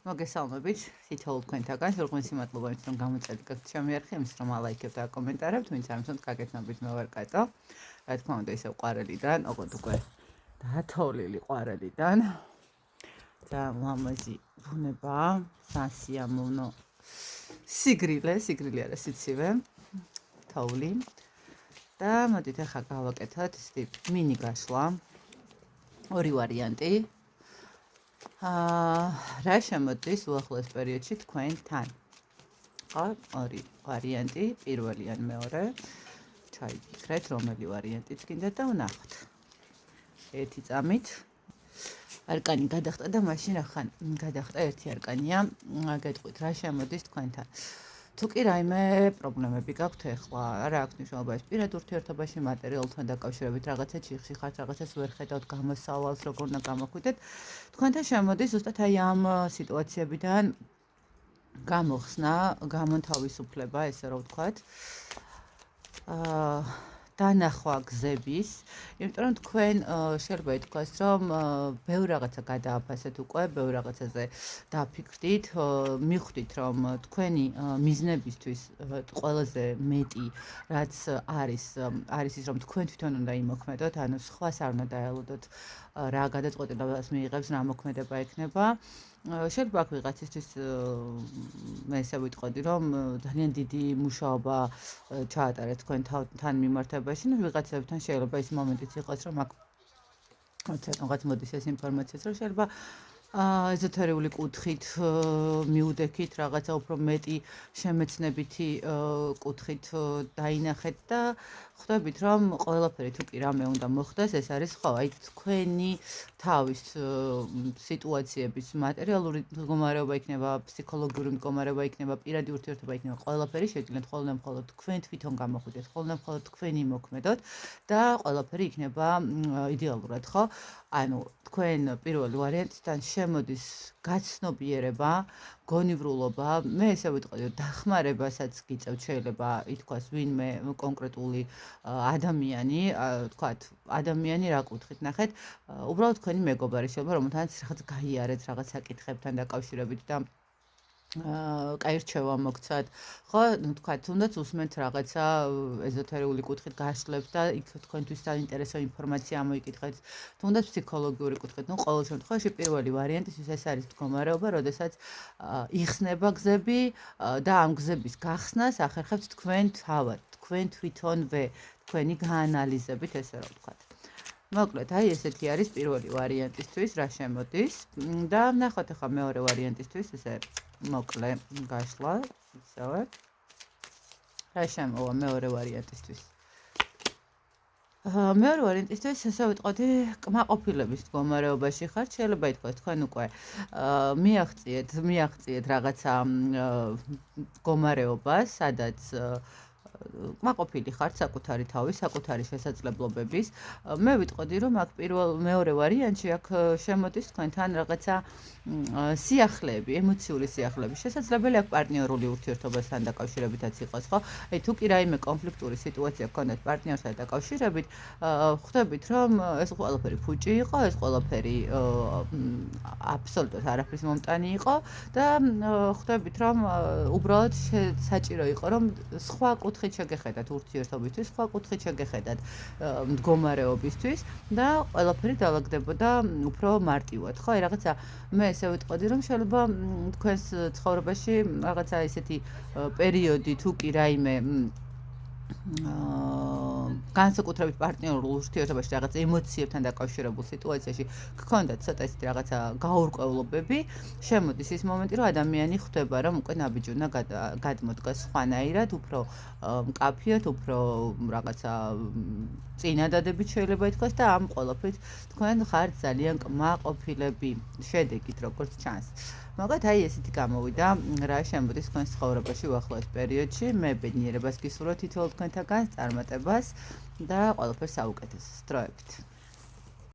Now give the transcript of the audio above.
მოგესალმებით, თითოეულ თქვენთაგან, სულხმის მადლობა იმის, რომ გამოწერეთ ჩემი არხი, იმის, რომ ალაიქებთ და აკომენტარებთ, ვინც არ მისცემთ გაგეცნობით მე ვარ კატო. რა თქმა უნდა, ისევ ყვარელიდან, ოღონდ უკვე დათოვლილი ყვარელიდან. და ლამაზი ბუნება, სასიამოვნო სიგრილი არა სიცივე, თოვლი. და მოდით ახლა გავაკეთოთ ისეთი მინი გაშლა. ორი ვარიანტი. რა შემოდის უახლოეს პერიოდში თქვენთან? ხო, ორი ვარიანტი, პირველი ან მეორე. ჩაიფიქრეთ, რომელი ვარიანტიც გინდა და ვნახოთ. ერთი წამით არკანი გადახტა და მაშინ ახან გადახტა ერთი არკანია. გეტყვით, რა შემოდის თქვენთან? თუ კი რაიმე პრობლემები გაქვთ ახლა, რა აქვს მნიშვნელობა ეს პირად ურთიერთობაში, მატერიალთან დაკავშირებით რაღაცა ჩიხში ხართ, რაღაცას ვერ ხედავთ, გამოსავალს როგორ უნდა გამოხვიდეთ. თქვენთან შემოდის ზუსტად აი ამ სიტუაციებიდან გამოხსნა, გამონთავისუფლება, ესე რომ ვთქვათ. დანახვა გზების, იმიტომ რომ თქვენ შეიძლება ითქვას, რომ ბევრ რაღაცა გადააფასეთ უკვე, ბევრ რაღაცაზე დაფიქრდით, მიხვდით, რომ თქვენი მიზნებისთვის ყველაზე მეტი რაც არის ის, რომ თქვენ თვითონ უნდა იმოქმედოთ, ანუ სხვას არ უნდა დაელოდოთ, რა გადაწყვეტილებას მიიღებს, რა მოქმედება ექნება. შეიძლება აქ ვიღაცისთვის მე ესე ვიტყოდი, რომ ძალიან დიდი მუშაობა ჩაატარეთ თქვენ თან მიმართებაში, ვიღაცებთან შეიძლება ის მომენტიც იყოს, რომ აქ რაღაც მოდის ეს ინფორმაციაც, რომ შეიძლება ეზოთერიული კუთხით მიუდექით, რაღაცა უფრო მეტი შემეცნებითი კუთხით დაინახეთ და ხვდებით, რომ ყველაფერი თუ კი რამე უნდა მოხდეს, ეს არის ხო, აი თქვენი თავის სიტუაციების მატერიალური მდგომარეობა იქნება, ფსიქოლოგიური მდგომარეობა იქნება, პირადი ურთიერთობა იქნება, ყველაფერი შეგვიძლიათ მხოლოდ თქვენ თვითონ გამოხვიდეთ, მხოლოდ თქვენი მოქმედოთ და ყველაფერი იქნება იდეალურად, ხო? ანუ თქვენ პირველი ვარიანტიდან შემოდის გაცნობიერება, გონივრულობა, მე ესე ვიტყოდი, რომ დახმარებასაც გიწევთ, შეიძლება ითქვას ვინმე კონკრეტული ადამიანი, თქვათ, ადამიანი რა კუთხით ნახეთ, უბრალოდ თქვენი მეგობარი შეიძლება, რომელთანაც რაღაც გაიარეთ, რაღაც საკითხებთან დაკავშირებით და კაი რჩევა მოგცათ, ხო, თქვათ, თუნდაც უსმენთ რაღაცა ეზოთერიული კუთხით გაშლებს და იქ თქვენთვის საინტერესო ინფორმაცია ამოიკითხეთ, თუნდაც ფსიქოლოგიური კუთხით, ყოველ შემთხვევაში პირველი ვარიანტისთვის ეს არის მდგომარეობა, როდესაც იხსნება გზები და ამ გზების გახსნას ახერხებთ თქვენ თავად, თქვენ თვითონვე, თქვენი გაანალიზებით, ესე რომ ვთქვათ. მოკლედ, აი ესეთი არის პირველი ვარიანტისთვის, რა შემოდის და ვნახოთ ახლა მეორე ვარიანტისთვის, ესე მოკლე გაშლა, ისევე. რა შემოვა მეორე ვარიანტისთვის? მეორე ვარიანტისთვის, ესე ვიტყოდი, კმაყოფილების მდგომარეობაში ხართ, შეიძლება ითქვას, თქვენ უკვე მიაღწიეთ რაღაცა მდგომარეობას, სადაც კმაყოფილი ხართ საკუთარი თავის, საკუთარი შესაძლებლობების. მე ვიტყოდი, რომ აქ მეორე ვარიანტში აქ შემოდის თქვენთან რაღაცა სიახლეები, ემოციური სიახლეები. შესაძლებელი აქ პარტნიორული ურთიერთობასთან დაკავშირებითაც იყოს, ხო? აი თუ კი რაიმე კონფლიქტური სიტუაცია გქონდათ პარტნიორთან დაკავშირებით, ხვდებით, რომ ეს ყველაფერი ფუჭი იყო, ეს ყველაფერი აბსოლუტურად არაფრის მომტანი იყო და ხვდებით, რომ უბრალოდ საჭირო იყო, რომ სხვა კუთხით შეგეხედათ ურთიერთობისთვის, სხვა კუთხით შეგეხედათ მდგომარეობისთვის და ყველაფერი დაალაგდებოდა უფრო მარტივად, ხო? აი რაღაცა მე ესე ვიტყოდი, რომ შეიძლება თქვენს ცხოვრებაში რაღაცა ესეთი პერიოდი თუ კი რაიმე განსაკუთრებით პარტნიორულ ურთიერთობაში რაღაც ემოციებთან დაკავშირებულ სიტუაციაში გქონდათ ცოტა ესეთი რაღაცა გაურკვევლობები, შემოდის ის მომენტი, რომ ადამიანი ხვდება, რომ უკვე ნაბიჯი უნდა გადმოდგას სხვანაირად, უფრო მკაფიოდ, უფრო რაღაცა წინადადებით შეიძლება ითქვას და ამ ყველაფრით თქვენ ხართ ძალიან კმაყოფილები, შედეგით როგორც ჩანს. მოკლედ აი ესეთი გამოვიდა, რა შემოდის თქვენს ცხოვრებაში უახლოეს პერიოდში. მე ბედნიერებას გისურვებთ თითოეულ თქვენთაგან, წარმატებას და ყველაფერს საუკეთესოს. დროებით.